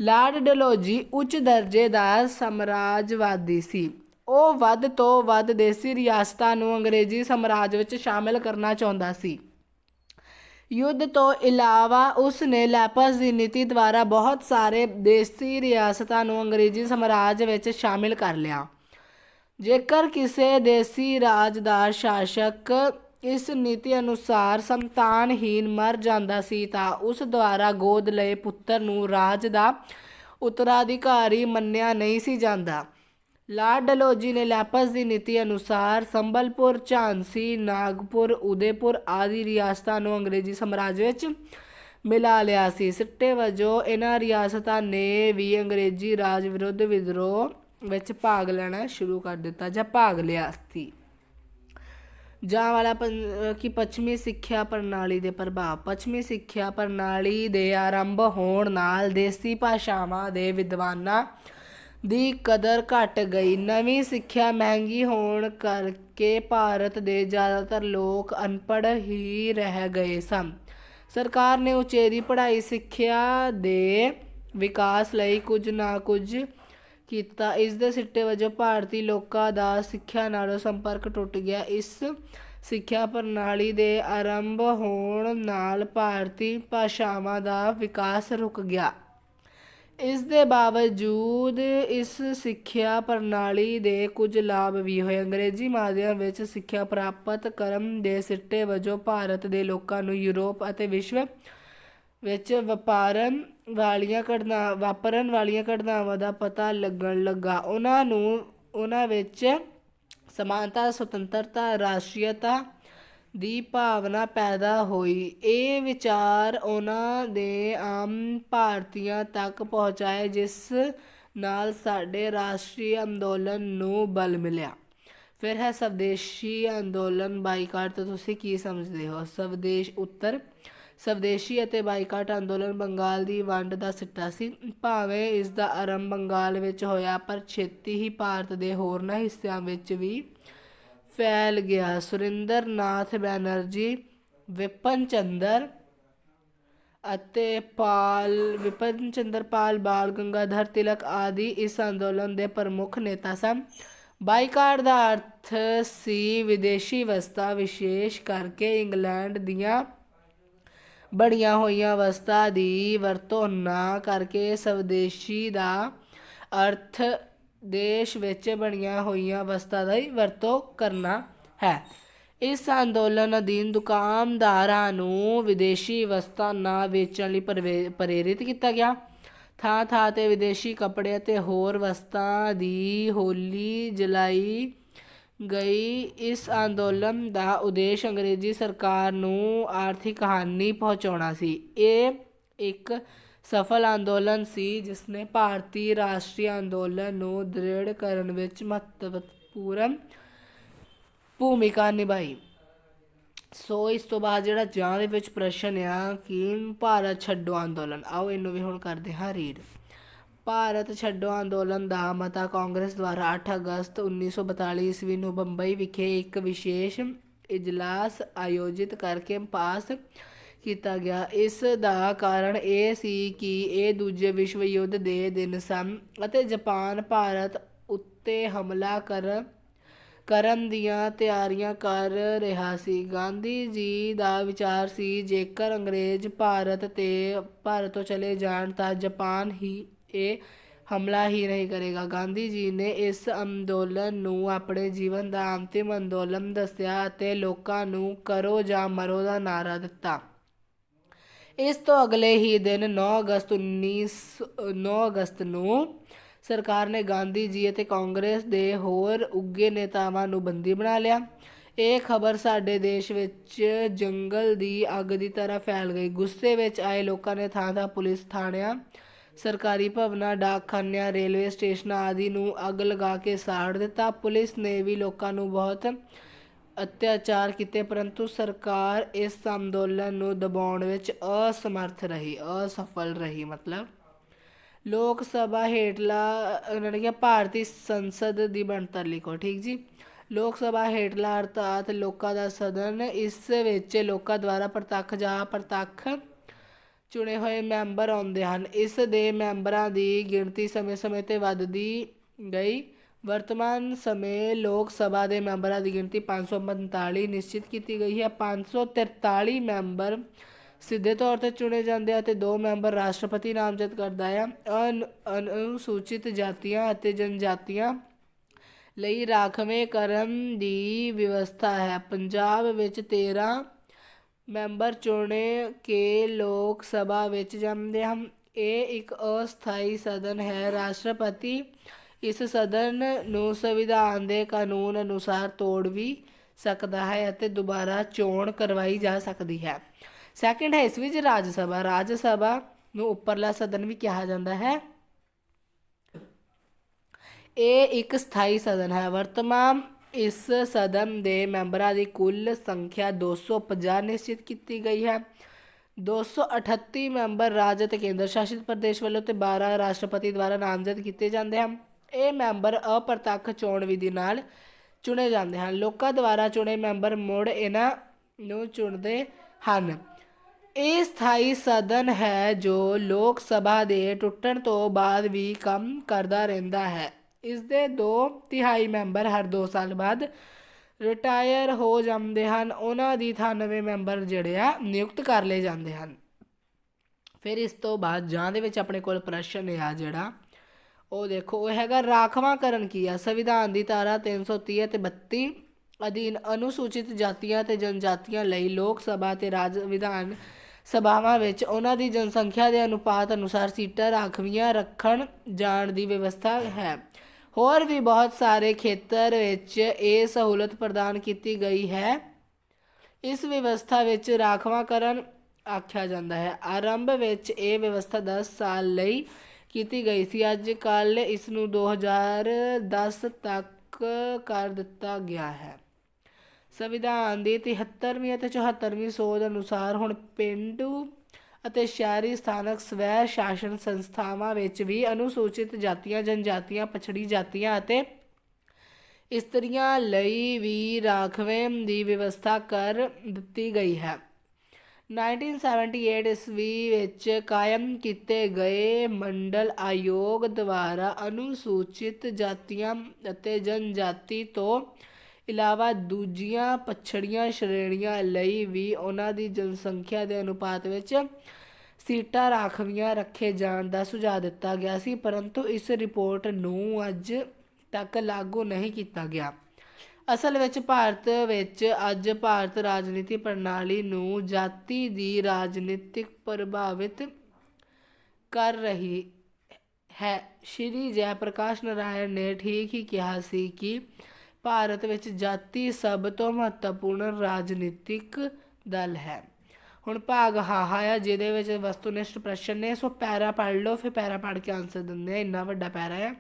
ਲਾਰਡ ਡਲਹੌਜੀ ਉੱਚ ਦਰਜੇ ਦਾ ਸਾਮਰਾਜਵਾਦੀ ਸੀ। ਉਹ ਵੱਧ ਤੋਂ ਵੱਧ ਦੇਸੀ ਰਿਆਸਤਾਂ ਨੂੰ ਅੰਗਰੇਜ਼ੀ ਸਾਮਰਾਜ ਵਿੱਚ ਸ਼ਾਮਿਲ ਕਰਨਾ ਚਾਹੁੰਦਾ ਸੀ। ਯੁੱਧ ਤੋਂ ਇਲਾਵਾ ਉਸ ਨੇ ਲੈਪਸ ਦੀ ਨੀਤੀ ਦੁਆਰਾ ਬਹੁਤ ਸਾਰੇ ਦੇਸੀ ਰਿਆਸਤਾਂ ਨੂੰ ਅੰਗਰੇਜ਼ੀ ਸਾਮਰਾਜ ਵਿੱਚ ਸ਼ਾਮਿਲ ਕਰ ਲਿਆ। ਜੇਕਰ ਕਿਸੇ ਦੇਸੀ ਰਾਜ ਦਾ ਸ਼ਾਸਕ ਇਸ ਨੀਤੀ ਅਨੁਸਾਰ ਸੰਤਾਨਹੀਨ ਮਰ ਜਾਂਦਾ ਸੀ ਤਾਂ ਉਸ ਦੁਆਰਾ ਗੋਦ ਲਏ ਪੁੱਤਰ ਨੂੰ ਰਾਜ ਦਾ ਉੱਤਰਾਧਿਕਾਰੀ ਮੰਨਿਆ ਨਹੀਂ ਸੀ ਜਾਂਦਾ। ਲਾਰਡ ਡਲਹੌਜੀ ਨੇ ਲੈਪਸ ਦੀ ਨੀਤੀ ਅਨੁਸਾਰ ਸੰਬਲਪੁਰ, ਝਾਂਸੀ, ਨਾਗਪੁਰ, ਉਦੈਪੁਰ ਆਦਿ ਰਿਆਸਤਾਂ ਨੂੰ ਅੰਗਰੇਜ਼ੀ ਸਾਮਰਾਜ ਵਿੱਚ ਮਿਲਾ ਲਿਆ ਸੀ। ਸਿੱਟੇ ਵਜੋਂ ਇਹਨਾਂ ਰਿਆਸਤਾਂ ਨੇ ਵੀ ਅੰਗਰੇਜ਼ੀ ਰਾਜ ਵਿਰੁੱਧ ਵਿਦਰੋਹ ਵਿੱਚ ਭਾਗ ਲੈਣਾ ਸ਼ੁਰੂ ਕਰ ਦਿੱਤਾ ਜਾਂ ਭਾਗ ਲਿਆ ਸੀ। ਜਾਂ ਵਾਲਾ ਕਿ ਪੱਛਮੀ ਸਿੱਖਿਆ ਪ੍ਰਣਾਲੀ ਦੇ ਪ੍ਰਭਾਵ। ਪੱਛਮੀ ਸਿੱਖਿਆ ਪ੍ਰਣਾਲੀ ਦੇ ਆਰੰਭ ਹੋਣ ਨਾਲ ਦੇਸੀ ਭਾਸ਼ਾਵਾਂ ਦੇ ਵਿਦਵਾਨਾਂ ਦੀ ਕਦਰ ਘਟ ਗਈ। ਨਵੀਂ ਸਿੱਖਿਆ ਮਹਿੰਗੀ ਹੋਣ ਕਰਕੇ ਭਾਰਤ ਦੇ ਜ਼ਿਆਦਾਤਰ ਲੋਕ ਅਨਪੜ੍ਹ ਹੀ ਰਹਿ ਗਏ ਸਨ। ਸਰਕਾਰ ਨੇ ਉਚੇਰੀ ਪੜ੍ਹਾਈ ਸਿੱਖਿਆ ਦੇ ਵਿਕਾਸ ਲਈ ਕੁਝ ਨਾ ਕੁਝ ਕੀਤਾ। ਇਸ ਦੇ ਸਿੱਟੇ ਵਜੋਂ ਭਾਰਤੀ ਲੋਕਾਂ ਦਾ ਸਿੱਖਿਆ ਨਾਲੋਂ ਸੰਪਰਕ ਟੁੱਟ ਗਿਆ। ਇਸ ਸਿੱਖਿਆ ਪ੍ਰਣਾਲੀ ਦੇ ਆਰੰਭ ਹੋਣ ਨਾਲ ਭਾਰਤੀ ਭਾਸ਼ਾਵਾਂ ਦਾ ਵਿਕਾਸ ਰੁਕ ਗਿਆ। ਇਸ ਦੇ ਬਾਵਜੂਦ ਇਸ ਸਿੱਖਿਆ ਪ੍ਰਣਾਲੀ ਦੇ ਕੁਝ ਲਾਭ ਵੀ ਹੋਏ। ਅੰਗਰੇਜ਼ੀ ਮਾਧਿਅਮ ਵਿੱਚ ਸਿੱਖਿਆ ਪ੍ਰਾਪਤ ਕਰਨ ਦੇ ਸਿੱਟੇ ਵਜੋਂ ਭਾਰਤ ਦੇ ਲੋਕਾਂ ਨੂੰ ਯੂਰਪ ਅਤੇ ਵਿਸ਼ਵ ਵਿੱਚ ਵਾਪਰਨ ਵਾਲੀਆਂ ਘਟਨਾਵਾਂ ਦਾ ਪਤਾ ਲੱਗਣ ਲੱਗਾ। ਉਹਨਾਂ ਵਿੱਚ ਸਮਾਨਤਾ, ਸੁਤੰਤਰਤਾ, ਰਾਸ਼ਟਰੀਅਤਾ ਦੀ ਭਾਵਨਾ ਪੈਦਾ ਹੋਈ। ਇਹ ਵਿਚਾਰ ਉਹਨਾਂ ਦੇ ਆਮ ਭਾਰਤੀਆਂ ਤੱਕ ਪਹੁੰਚਾਏ ਜਿਸ ਨਾਲ ਸਾਡੇ ਰਾਸ਼ਟਰੀ ਅੰਦੋਲਨ ਨੂੰ ਬਲ ਮਿਲਿਆ। ਫਿਰ ਹੈ ਸਵਦੇਸ਼ੀ ਅੰਦੋਲਨ ਬਾਈਕਾਟ। ਤੋਂ ਤੁਸੀਂ ਕੀ ਸਮਝਦੇ ਹੋ? ਸਵਦੇਸ਼ੀ ਅਤੇ ਬਾਈਕਾਟ ਅੰਦੋਲਨ ਬੰਗਾਲ ਦੀ ਵੰਡ ਦਾ ਸਿੱਟਾ ਸੀ। ਭਾਵੇਂ ਇਸ ਦਾ ਆਰੰਭ ਬੰਗਾਲ ਵਿੱਚ ਹੋਇਆ ਪਰ ਛੇਤੀ ਹੀ ਭਾਰਤ ਦੇ ਹੋਰਨਾਂ ਹਿੱਸਿਆਂ ਵਿੱਚ ਵੀ ਫੈਲ ਗਿਆ। ਸੁਰਿੰਦਰ ਨਾਥ ਬੈਨਰਜੀ, ਵਿਪਨ ਚੰਦਰ ਪਾਲ, ਬਾਲ ਗੰਗਾਧਰ ਤਿਲਕ ਆਦਿ ਇਸ ਅੰਦੋਲਨ ਦੇ ਪ੍ਰਮੁੱਖ ਨੇਤਾ ਸਨ। ਬਾਈਕਾਟ ਦਾ ਅਰਥ ਸੀ ਵਿਦੇਸ਼ੀ ਵਸਤਾਂ, ਵਿਸ਼ੇਸ਼ ਕਰਕੇ ਇੰਗਲੈਂਡ ਦੀਆਂ ਬਣੀਆਂ ਹੋਈਆਂ ਵਸਤਾਂ ਦੀ ਵਰਤੋਂ ਨਾ ਕਰਕੇ ਸਵਦੇਸ਼ੀ ਦਾ ਅਰਥ ਦੇਸ਼ ਵਿੱਚ ਬਣੀਆਂ ਹੋਈਆਂ ਵਸਤਾਂ ਦੀ ਵਰਤੋਂ ਕਰਨਾ ਹੈ। ਇਸ ਅੰਦੋਲਨ ਅਧੀਨ ਦੁਕਾਨਦਾਰਾਂ ਨੂੰ ਵਿਦੇਸ਼ੀ ਵਸਤਾਂ ਨਾ ਵੇਚਣ ਲਈ ਪ੍ਰੇਰਿਤ ਕੀਤਾ ਗਿਆ। ਥਾਂ ਥਾਂ 'ਤੇ ਵਿਦੇਸ਼ੀ ਕੱਪੜੇ ਅਤੇ ਹੋਰ ਵਸਤਾਂ ਦੀ ਹੋਲੀ ਜਲਾਈ ਗਈ। ਇਸ ਅੰਦੋਲਨ ਦਾ ਉਦੇਸ਼ ਅੰਗਰੇਜ਼ੀ ਸਰਕਾਰ ਨੂੰ ਆਰਥਿਕ ਹਾਨੀ ਪਹੁੰਚਾਉਣਾ ਸੀ। ਇਹ ਇੱਕ ਸਫਲ ਅੰਦੋਲਨ ਸੀ ਜਿਸ ਨੇ ਭਾਰਤੀ ਰਾਸ਼ਟਰੀ ਅੰਦੋਲਨ ਨੂੰ ਦ੍ਰਿੜ ਕਰਨ ਵਿੱਚ ਮਹੱਤਵਪੂਰਨ ਭੂਮਿਕਾ ਨਿਭਾਈ। ਸੋ ਇਸ ਤੋਂ ਬਾਅਦ ਜਿਹੜਾ ਜਾਂ ਦੇ ਵਿੱਚ ਪ੍ਰਸ਼ਨ ਆ ਕਿ ਭਾਰਤ ਛੱਡੋ ਅੰਦੋਲਨ, ਆਓ ਇਹਨੂੰ ਵੀ ਹੁਣ ਕਰਦੇ ਹਾਂ ਰੀਡ। ਭਾਰਤ ਛੱਡੋ ਅੰਦੋਲਨ ਦਾ ਮਤਾ ਕਾਂਗਰਸ ਦੁਆਰਾ 8 ਅਗਸਤ 1942 ਈਸਵੀ ਨੂੰ ਬੰਬਈ ਵਿਖੇ ਇੱਕ ਵਿਸ਼ੇਸ਼ ਇਜਲਾਸ ਆਯੋਜਿਤ ਕਰਕੇ ਪਾਸ ਕੀਤਾ ਗਿਆ। ਇਸ ਦਾ ਕਾਰਨ ਇਹ ਸੀ ਕਿ ਇਹ ਦੂਜੇ ਵਿਸ਼ਵ ਯੁੱਧ ਦੇ ਦਿਨ ਸਨ ਅਤੇ ਜਾਪਾਨ ਭਾਰਤ ਉੱਤੇ ਹਮਲਾ ਕਰਨ ਦੀਆਂ ਤਿਆਰੀਆਂ ਕਰ ਰਿਹਾ ਸੀ। ਗਾਂਧੀ ਜੀ ਦਾ ਵਿਚਾਰ ਸੀ ਜੇਕਰ ਅੰਗਰੇਜ਼ ਭਾਰਤ ਤੋਂ ਚਲੇ ਜਾਣ ਤਾਂ ਜਾਪਾਨ ਹੀ ਇਹ ਹਮਲਾ ਹੀ ਨਹੀਂ ਕਰੇਗਾ। ਗਾਂਧੀ ਜੀ ਨੇ ਇਸ ਅੰਦੋਲਨ ਨੂੰ ਆਪਣੇ ਜੀਵਨ ਦਾ ਅੰਤਿਮ ਅੰਦੋਲਨ ਦੱਸਿਆ ਅਤੇ ਲੋਕਾਂ ਨੂੰ ਕਰੋ ਜਾਂ ਮਰੋ ਦਾ ਨਾਅਰਾ ਦਿੱਤਾ। ਇਸ ਤੋਂ ਅਗਲੇ ਹੀ ਦਿਨ 9 ਅਗਸਤ ਨੂੰ ਸਰਕਾਰ ਨੇ ਗਾਂਧੀ ਜੀ ਅਤੇ ਕਾਂਗਰਸ ਦੇ ਹੋਰ ਉੱਘੇ ਨੇਤਾਵਾਂ ਨੂੰ ਬੰਦੀ ਬਣਾ ਲਿਆ। ਇਹ ਖਬਰ ਸਾਡੇ ਦੇਸ਼ ਵਿੱਚ ਜੰਗਲ ਦੀ ਅੱਗ ਦੀ ਤਰ੍ਹਾਂ ਫੈਲ ਗਈ। ਗੁੱਸੇ ਵਿੱਚ ਆਏ ਲੋਕਾਂ ਨੇ ਥਾਂ ਥਾਂ ਪੁਲਿਸ ਥਾਣਿਆਂ, ਸਰਕਾਰੀ ਭਵਨਾਂ, ਡਾਕਖਾਨਿਆਂ, ਰੇਲਵੇ ਸਟੇਸ਼ਨਾਂ ਆਦਿ ਨੂੰ ਅੱਗ ਲਗਾ ਕੇ ਸਾੜ ਦਿੱਤਾ। ਪੁਲਿਸ ਨੇ ਵੀ ਲੋਕਾਂ ਨੂੰ ਬਹੁਤ ਅਤਿਆਚਾਰ ਕੀਤੇ ਪਰੰਤੂ ਸਰਕਾਰ ਇਸ ਅੰਦੋਲਨ ਨੂੰ ਦਬਾਉਣ ਵਿੱਚ ਅਸਫਲ ਰਹੀ। ਮਤਲਬ ਲੋਕ ਸਭਾ ਹੇਠਲਾ ਭਾਰਤੀ ਸੰਸਦ ਦੀ ਬਣਤਰ ਲਿਖੋ। ਠੀਕ ਜੀ। ਲੋਕ ਸਭਾ ਹੇਠਲਾ ਅਰਥਾਤ ਲੋਕਾਂ ਦਾ ਸਦਨ। ਇਸ ਵਿੱਚ ਲੋਕਾਂ ਦੁਆਰਾ ਪ੍ਰਤੱਖ ਜਾਂ ਅਪ੍ਰਤੱਖ ਚੁਣੇ ਹੋਏ ਮੈਂਬਰ ਆਉਂਦੇ ਹਨ। ਇਸ ਦੇ ਮੈਂਬਰਾਂ ਦੀ ਗਿਣਤੀ ਸਮੇਂ-ਸਮੇਂ 'ਤੇ ਵੱਧਦੀ ਗਈ। ਵਰਤਮਾਨ ਸਮੇਂ ਲੋਕ ਸਭਾ ਦੇ ਮੈਂਬਰਾਂ ਦੀ ਗਿਣਤੀ 545 ਨਿਸ਼ਚਿਤ ਕੀਤੀ ਗਈ ਹੈ। 543 ਮੈਂਬਰ ਸਿੱਧੇ ਤੌਰ 'ਤੇ ਚੁਣੇ ਜਾਂਦੇ ਆ ਅਤੇ 2 ਮੈਂਬਰ ਰਾਸ਼ਟਰਪਤੀ ਨਾਮਜ਼ਦ ਕਰਦਾ ਆ। ਅਨੁਸੂਚਿਤ ਜਾਤੀਆਂ ਅਤੇ ਜਨਜਾਤੀਆਂ ਲਈ ਰਾਖਵੇਂਕਰਨ ਦੀ ਵਿਵਸਥਾ ਹੈ। ਪੰਜਾਬ ਵਿੱਚ 13 ਮੈਂਬਰ ਚੁਣੇ ਕੇ ਲੋਕ ਸਭਾ ਵਿੱਚ ਜਾਂਦੇ ਹਨ। ਇਹ ਇੱਕ ਅਸਥਾਈ ਸਦਨ ਹੈ। ਰਾਸ਼ਟਰਪਤੀ ਇਸ ਸਦਨ ਨੂੰ ਸੰਵਿਧਾਨ ਦੇ ਕਾਨੂੰਨ ਅਨੁਸਾਰ ਤੋੜ ਵੀ ਸਕਦਾ ਹੈ ਅਤੇ ਦੁਬਾਰਾ ਚੋਣ ਕਰਵਾਈ ਜਾ ਸਕਦੀ ਹੈ। ਸੈਕਿੰਡ ਹੈ ਇਸ ਵਿੱਚ ਰਾਜ ਸਭਾ। ਰਾਜ ਸਭਾ ਨੂੰ ਉੱਪਰਲਾ ਸਦਨ ਵੀ ਕਿਹਾ ਜਾਂਦਾ ਹੈ। ਇਹ ਇੱਕ ਸਥਾਈ ਸਦਨ ਹੈ। ਵਰਤਮਾਨ ਇਸ ਸਦਨ ਦੇ ਮੈਂਬਰਾਂ ਦੀ ਕੁੱਲ ਸੰਖਿਆ 250 ਨਿਸ਼ਚਿਤ ਕੀਤੀ ਗਈ ਹੈ। 238 ਮੈਂਬਰ ਰਾਜ ਅਤੇ ਕੇਂਦਰ ਸ਼ਾਸਿਤ ਪ੍ਰਦੇਸ਼ ਵੱਲੋਂ ਅਤੇ 12 ਰਾਸ਼ਟਰਪਤੀ ਦੁਆਰਾ ਨਾਮਜ਼ਦ ਕੀਤੇ ਜਾਂਦੇ ਹਨ। ਇਹ ਮੈਂਬਰ ਅਪ੍ਰਤੱਖ ਚੋਣ ਵਿਧੀ ਨਾਲ ਚੁਣੇ ਜਾਂਦੇ ਹਨ। ਲੋਕਾਂ ਦੁਆਰਾ ਚੁਣੇ ਮੈਂਬਰ ਮੁੜ ਇਹਨਾਂ ਨੂੰ ਚੁਣਦੇ ਹਨ। ਇਹ ਸਥਾਈ ਸਦਨ ਹੈ ਜੋ ਲੋਕ ਸਭਾ ਦੇ ਟੁੱਟਣ ਤੋਂ ਬਾਅਦ ਵੀ ਕੰਮ ਕਰਦਾ ਰਹਿੰਦਾ ਹੈ। ਇਸ ਦੇ 2/3 ਮੈਂਬਰ ਹਰ 2 ਸਾਲ ਬਾਅਦ ਰਿਟਾਇਰ ਹੋ ਜਾਂਦੇ ਹਨ। ਉਹਨਾਂ ਦੀ ਥਾਂ ਨਵੇਂ ਮੈਂਬਰ ਜਿਹੜੇ ਆ ਨਿਯੁਕਤ ਕਰ ਲਏ ਜਾਂਦੇ ਹਨ। ਫਿਰ ਇਸ ਤੋਂ ਬਾਅਦ ਜਾਂ ਦੇ ਵਿੱਚ ਆਪਣੇ ਕੋਲ ਪ੍ਰਸ਼ਨ ਆ ਜਿਹੜਾ ਉਹ ਦੇਖੋ, ਉਹ ਹੈਗਾ ਰਾਖਵਾਂਕਰਨ ਕੀ ਆ। ਸੰਵਿਧਾਨ ਦੀ ਧਾਰਾ 330 ਅਤੇ 32 ਅਧੀਨ ਅਨੁਸੂਚਿਤ ਜਾਤੀਆਂ ਅਤੇ ਜਨਜਾਤੀਆਂ ਲਈ ਲੋਕ ਸਭਾ ਅਤੇ ਰਾਜ ਵਿਧਾਨ ਸਭਾਵਾਂ ਵਿੱਚ ਉਹਨਾਂ ਦੀ ਜਨਸੰਖਿਆ ਦੇ ਅਨੁਪਾਤ ਅਨੁਸਾਰ ਸੀਟਾਂ ਰਾਖਵੀਆਂ ਰੱਖਣ ਜਾਣ ਦੀ ਵਿਵਸਥਾ ਹੈ। ਹੋਰ ਵੀ ਬਹੁਤ ਸਾਰੇ ਖੇਤਰ ਵਿੱਚ ਇਹ ਸਹੂਲਤ ਪ੍ਰਦਾਨ ਕੀਤੀ ਗਈ ਹੈ। ਇਸ ਵਿਵਸਥਾ ਵਿੱਚ ਰਾਖਵਾਂਕਰਨ ਆਖਿਆ ਜਾਂਦਾ ਹੈ। ਆਰੰਭ ਵਿੱਚ ਇਹ ਵਿਵਸਥਾ 10 ਸਾਲ ਲਈ ਕੀਤੀ ਗਈ ਸੀ। ਅੱਜ ਕੱਲ੍ਹ ਇਸ ਨੂੰ 2010 ਤੱਕ ਕਰ ਦਿੱਤਾ ਗਿਆ ਹੈ। ਸੰਵਿਧਾਨ ਦੀ 73ਵੀਂ ਅਤੇ 74ਵੀਂ ਸੋਧ ਅਨੁਸਾਰ ਹੁਣ ਪੇਂਡੂ ਅਤੇ ਸ਼ਹਿਰੀ ਸਥਾਨਕ ਸਵੈ ਸ਼ਾਸਨ ਸੰਸਥਾਵਾਂ ਵਿੱਚ ਵੀ ਅਨੁਸੂਚਿਤ ਜਾਤੀਆਂ, ਜਨਜਾਤੀਆਂ, ਪਛੜੀ ਜਾਤੀਆਂ ਅਤੇ ਇਸਤਰੀਆਂ ਲਈ ਵੀ ਰਾਖਵੇਂ ਦੀ ਵਿਵਸਥਾ ਕਰ ਦਿੱਤੀ ਗਈ ਹੈ। 1978 ਈਸਵੀ ਵਿੱਚ ਕਾਇਮ ਕੀਤੇ ਗਏ ਮੰਡਲ ਆਯੋਗ ਦੁਆਰਾ ਅਨੁਸੂਚਿਤ ਜਾਤੀਆਂ ਅਤੇ ਜਨਜਾਤੀ ਤੋਂ ਇਲਾਵਾ ਦੂਜੀਆਂ ਪਛੜੀਆਂ ਸ਼੍ਰੇਣੀਆਂ ਲਈ ਵੀ ਉਹਨਾਂ ਦੀ ਜਨਸੰਖਿਆ ਦੇ ਅਨੁਪਾਤ ਵਿੱਚ ਸੀਟਾਂ ਰਾਖਵੀਆਂ ਰੱਖੇ ਜਾਣ ਦਾ ਸੁਝਾਅ ਦਿੱਤਾ ਗਿਆ ਸੀ, ਪਰੰਤੂ ਇਸ ਰਿਪੋਰਟ ਨੂੰ ਅੱਜ ਤੱਕ ਲਾਗੂ ਨਹੀਂ ਕੀਤਾ ਗਿਆ। ਅਸਲ ਵਿੱਚ ਭਾਰਤ ਵਿੱਚ ਅੱਜ ਭਾਰਤ ਰਾਜਨੀਤੀ ਪ੍ਰਣਾਲੀ ਨੂੰ ਜਾਤੀ ਦੀ ਰਾਜਨੀਤਿਕ ਪ੍ਰਭਾਵਿਤ ਕਰ ਰਹੀ ਹੈ। ਸ਼੍ਰੀ ਜੈ ਪ੍ਰਕਾਸ਼ ਨਾਰਾਇਣ ਨੇ ਠੀਕ ਹੀ ਕਿਹਾ ਸੀ ਕਿ ਭਾਰਤ ਵਿੱਚ ਜਾਤੀ ਸਭ ਤੋਂ ਮਹੱਤਵਪੂਰਨ ਰਾਜਨੀਤਿਕ ਦਲ ਹੈ। ਹੁਣ ਭਾਗ ਹਾਹਾ ਆ ਜਿਹਦੇ ਵਿੱਚ ਵਸਤੂਨਿਸ਼ਟ ਪ੍ਰਸ਼ਨ ਨੇ, ਸੋ ਪੈਰਾ ਪੜ੍ਹ ਲਓ, ਫਿਰ ਪੈਰਾ ਪੜ੍ਹ ਕੇ ਆਨਸਰ ਦਿੰਦੇ ਆ, ਇੰਨਾ ਵੱਡਾ ਪੈਰਾ ਆ।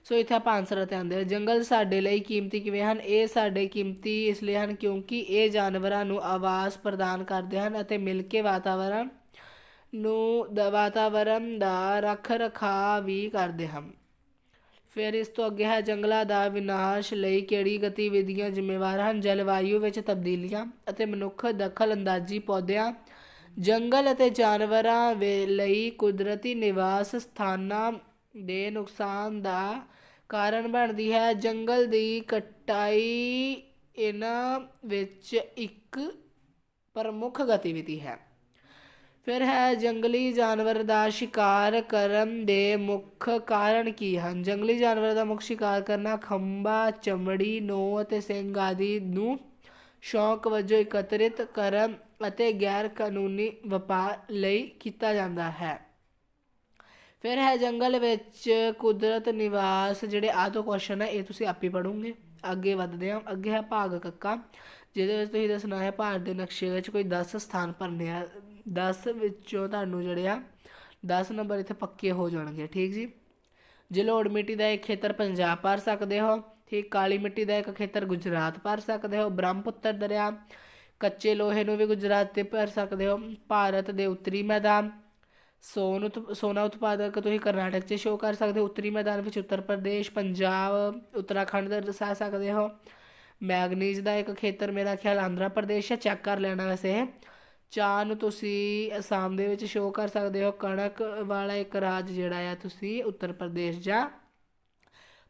ਸੋ ਇੱਥੇ ਆਪਾਂ ਆਨਸਰ ਤੇ ਆਉਂਦੇ ਆ। ਜੰਗਲ ਸਾਡੇ ਲਈ ਕੀਮਤੀ ਕਿਵੇਂ ਹਨ? ਇਹ ਸਾਡੇ ਕੀਮਤੀ ਇਸ ਲਈ ਹਨ ਕਿਉਂਕਿ ਇਹ ਜਾਨਵਰਾਂ ਨੂੰ ਆਵਾਸ ਪ੍ਰਦਾਨ ਕਰਦੇ ਹਨ ਅਤੇ ਮਿਲ ਕੇ ਵਾਤਾਵਰਨ ਦਾ ਰੱਖ ਰਖਾਅ ਵੀ ਕਰਦੇ ਹਨ। ਫਿਰ ਇਸ ਤੋਂ ਅੱਗੇ ਹੈ ਜੰਗਲਾਂ ਦਾ ਵਿਨਾਸ਼ ਲਈ ਕਿਹੜੀ ਗਤੀਵਿਧੀਆਂ ਜ਼ਿੰਮੇਵਾਰ ਹਨ? ਜਲਵਾਯੂ ਵਿੱਚ ਤਬਦੀਲੀਆਂ ਅਤੇ ਮਨੁੱਖ ਦਖਲ ਅੰਦਾਜ਼ੀ, ਪੌਦਿਆਂ, ਜੰਗਲ ਅਤੇ ਜਾਨਵਰਾਂ ਲਈ ਕੁਦਰਤੀ ਨਿਵਾਸ ਸਥਾਨਾਂ ਦੇ ਨੁਕਸਾਨ ਦਾ ਕਾਰਨ ਬਣਦੀ ਹੈ। ਜੰਗਲ ਦੀ ਕਟਾਈ ਇਹਨਾਂ ਵਿੱਚ ਇੱਕ ਪ੍ਰਮੁੱਖ ਗਤੀਵਿਧੀ ਹੈ। ਫਿਰ ਹੈ ਜੰਗਲੀ ਜਾਨਵਰ ਦਾ ਸ਼ਿਕਾਰ ਕਰਨ ਦੇ ਮੁੱਖ ਕਾਰਨ ਕੀ ਹਨ? ਜੰਗਲੀ ਜਾਨਵਰ ਦਾ ਮੁੱਖ ਸ਼ਿਕਾਰ ਕਰਨਾ ਖੰਭਾਂ, ਚਮੜੀ, ਨਹੁੰ ਅਤੇ ਸਿੰਗ ਆਦਿ ਨੂੰ ਸ਼ੌਕ ਵਜੋਂ ਇਕੱਤਰਿਤ ਕਰਨ ਅਤੇ ਗੈਰ ਕਾਨੂੰਨੀ ਵਪਾਰ ਲਈ ਕੀਤਾ ਜਾਂਦਾ ਹੈ। ਫਿਰ ਹੈ ਜੰਗਲ ਵਿੱਚ ਕੁਦਰਤ ਨਿਵਾਸ। ਜਿਹੜੇ ਆਹ ਦੋ ਕੁਐਸਚਨ ਹੈ ਇਹ ਤੁਸੀਂ ਆਪੇ ਪੜ੍ਹੋਗੇ। ਅੱਗੇ ਵੱਧਦੇ ਹਾਂ। ਅੱਗੇ ਹੈ ਭਾਗ ਕੱਕਾ, ਜਿਹਦੇ ਵਿੱਚ ਤੁਸੀਂ ਦੱਸਣਾ ਹੈ ਭਾਰਤ ਦੇ ਨਕਸ਼ੇ ਵਿੱਚ ਕੋਈ 10 ਸਥਾਨ ਭਰਨੇ ਆ। 10 ਵਿੱਚੋਂ ਤੁਹਾਨੂੰ ਜਿਹੜੇ ਆ 10 ਨੰਬਰ ਇੱਥੇ ਪੱਕੇ ਹੋ ਜਾਣਗੇ। ਠੀਕ ਜੀ। ਜਲੋੜ ਮਿੱਟੀ ਦਾ ਇੱਕ ਖੇਤਰ ਪੰਜਾਬ ਭਰ ਸਕਦੇ ਹੋ। ਠੀਕ। ਕਾਲੀ ਮਿੱਟੀ ਦਾ ਇੱਕ ਖੇਤਰ ਗੁਜਰਾਤ ਭਰ ਸਕਦੇ ਹੋ। ਬ੍ਰਹਮਪੁੱਤਰ ਦਰਿਆ, ਕੱਚੇ ਲੋਹੇ ਨੂੰ ਵੀ ਗੁਜਰਾਤ 'ਤੇ ਭਰ ਸਕਦੇ ਹੋ। ਭਾਰਤ ਦੇ ਉੱਤਰੀ ਮੈਦਾਨ, ਸੋਨਾ ਉਤਪਾਦਕ ਤੁਸੀਂ ਕਰਨਾਟਕ 'ਚ ਸ਼ੋਅ ਕਰ ਸਕਦੇ ਹੋ। ਉੱਤਰੀ ਮੈਦਾਨ ਵਿੱਚ ਉੱਤਰ ਪ੍ਰਦੇਸ਼, ਪੰਜਾਬ, ਉੱਤਰਾਖੰਡ ਦਾ ਦਰਸਾ ਸਕਦੇ ਹੋ। ਮੈਗਨੀਜ਼ ਦਾ ਇੱਕ ਖੇਤਰ ਮੇਰਾ ਖਿਆਲ ਆਂਧਰਾ ਪ੍ਰਦੇਸ਼ ਹੈ, ਚੈੱਕ ਕਰ ਲੈਣਾ ਵੈਸੇ ਇਹ। ਚਾਹ ਨੂੰ ਤੁਸੀਂ ਅਸਾਮ ਦੇ ਵਿੱਚ ਸ਼ੋਅ ਕਰ ਸਕਦੇ ਹੋ। ਕਣਕ ਵਾਲਾ ਇੱਕ ਰਾਜ ਜਿਹੜਾ ਆ ਤੁਸੀਂ ਉੱਤਰ ਪ੍ਰਦੇਸ਼ ਜਾਂ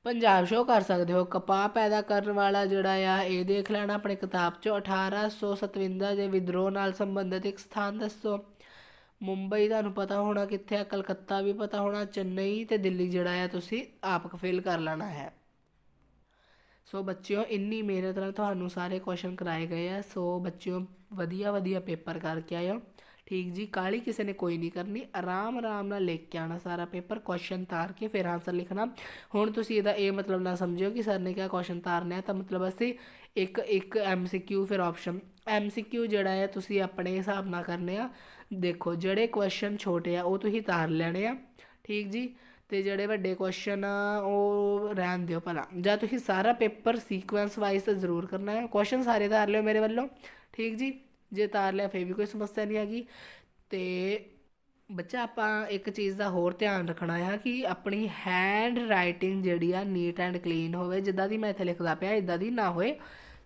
ਪੰਜਾਬ ਸ਼ੋਅ ਕਰ ਸਕਦੇ ਹੋ। ਕਪਾਹ ਪੈਦਾ ਕਰਨ ਵਾਲਾ ਜਿਹੜਾ ਆ ਇਹ ਦੇਖ ਲੈਣਾ ਆਪਣੇ ਕਿਤਾਬ 'ਚੋਂ। 1857 ਦੇ ਵਿਦਰੋਹ ਨਾਲ ਸੰਬੰਧਿਤ ਇੱਕ ਸਥਾਨ ਦੱਸੋ। ਮੁੰਬਈ ਤੁਹਾਨੂੰ ਪਤਾ ਹੋਣਾ ਕਿੱਥੇ ਆ, ਕਲਕੱਤਾ ਵੀ ਪਤਾ ਹੋਣਾ, ਚੇਨਈ ਅਤੇ ਦਿੱਲੀ ਜਿਹੜਾ ਆ ਤੁਸੀਂ ਆਪ ਫਿਲ ਕਰ ਲੈਣਾ ਹੈ। ਸੋ ਬੱਚਿਓ ਇੰਨੀ ਮਿਹਨਤ ਨਾਲ ਤੁਹਾਨੂੰ ਸਾਰੇ ਕੁਐਸਚਨ ਕਰਾਏ ਗਏ ਆ। ਸੋ ਬੱਚਿਓ ਵਧੀਆ ਪੇਪਰ ਕਰਕੇ ਆਇਓ। ਠੀਕ ਜੀ। ਕਾਹਲੀ ਕਿਸੇ ਨੇ ਕੋਈ ਨਹੀਂ ਕਰਨੀ, ਆਰਾਮ ਨਾਲ ਲਿਖ ਕੇ ਆਉਣਾ ਸਾਰਾ ਪੇਪਰ, ਕੁਐਸਚਨ ਤਾਰ ਕੇ ਫਿਰ ਆਨਸਰ ਲਿਖਣਾ। ਹੁਣ ਤੁਸੀਂ ਇਹਦਾ ਇਹ ਮਤਲਬ ਨਾ ਸਮਝਿਓ ਕਿ ਸਰ ਨੇ ਕਿਹਾ ਕੁਐਸਚਨ ਤਾਰਨਾ, ਤਾਂ ਮਤਲਬ ਅਸੀਂ ਇੱਕ MCQ ਫਿਰ ਆਪਸ਼ਨ। MCQ ਜਿਹੜਾ ਹੈ ਤੁਸੀਂ ਆਪਣੇ ਹਿਸਾਬ ਨਾਲ ਕਰਨੇ ਆ। ਦੇਖੋ ਜਿਹੜੇ ਕੁਐਸਚਨ ਛੋਟੇ ਆ ਉਹ ਤੁਸੀਂ ਤਾਰ ਲੈਣੇ ਆ। ਠੀਕ ਜੀ। ਅਤੇ ਜਿਹੜੇ ਵੱਡੇ ਕੁਐਸਚਨ ਆ ਉਹ ਰਹਿਣ ਦਿਓ ਭਲਾ, ਜਾਂ ਤੁਸੀਂ ਸਾਰਾ ਪੇਪਰ ਸੀਕੁਐਂਸ ਵਾਈਜ਼ ਤਾਂ ਜ਼ਰੂਰ ਕਰਨਾ ਹੈ। ਕੁਐਸਚਨ ਸਾਰੇ ਤਾਰ ਲਿਓ ਮੇਰੇ ਵੱਲੋਂ। ਠੀਕ ਜੀ। ਜੇ ਤਾਰ ਲਿਆ ਫਿਰ ਵੀ ਕੋਈ ਸਮੱਸਿਆ ਨਹੀਂ ਹੈਗੀ। ਅਤੇ ਬੱਚਾ ਆਪਾਂ ਇੱਕ ਚੀਜ਼ ਦਾ ਹੋਰ ਧਿਆਨ ਰੱਖਣਾ ਆ ਕਿ ਆਪਣੀ ਹੈਂਡ ਰਾਈਟਿੰਗ ਜਿਹੜੀ ਆ ਨੀਟ ਐਂਡ ਕਲੀਨ ਹੋਵੇ। ਜਿੱਦਾਂ ਦੀ ਮੈਂ ਇੱਥੇ ਲਿਖਦਾ ਪਿਆ ਇੱਦਾਂ ਦੀ ਨਾ ਹੋਏ,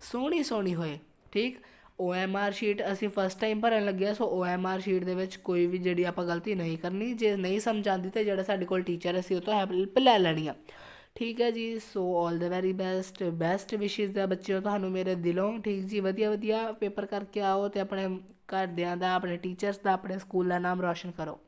ਸੋਹਣੀ ਹੋਏ। ਠੀਕ। OMR ਸ਼ੀਟ ਅਸੀਂ ਫਸਟ ਟਾਈਮ ਭਰਨ ਲੱਗਿਆ। ਸੋ OMR ਸ਼ੀਟ ਦੇ ਵਿੱਚ ਕੋਈ ਵੀ ਜਿਹੜੀ ਆਪਾਂ ਗਲਤੀ ਨਹੀਂ ਕਰਨੀ। ਜੇ ਨਹੀਂ ਸਮਝ ਆਉਂਦੀ ਤਾਂ ਜਿਹੜਾ ਸਾਡੇ ਕੋਲ ਟੀਚਰ ਅਸੀਂ ਉਹ ਤੋਂ ਹੈਲਪ ਲੈ ਲੈਣੀ ਆ। ਠੀਕ ਹੈ ਜੀ। ਸੋ ਆਲ ਦਾ ਵੈਰੀ ਬੈਸਟ ਵਿਸ਼ਿਜ਼ ਦਾ ਬੱਚਿਓ ਤੁਹਾਨੂੰ ਮੇਰੇ ਦਿਲੋਂ। ਠੀਕ ਜੀ। ਵਧੀਆ ਪੇਪਰ ਕਰਕੇ ਆਓ ਅਤੇ ਆਪਣੇ ਘਰਦਿਆਂ ਦਾ, ਆਪਣੇ ਟੀਚਰਸ ਦਾ, ਆਪਣੇ ਸਕੂਲ ਦਾ ਨਾਮ ਰੌਸ਼ਨ ਕਰੋ।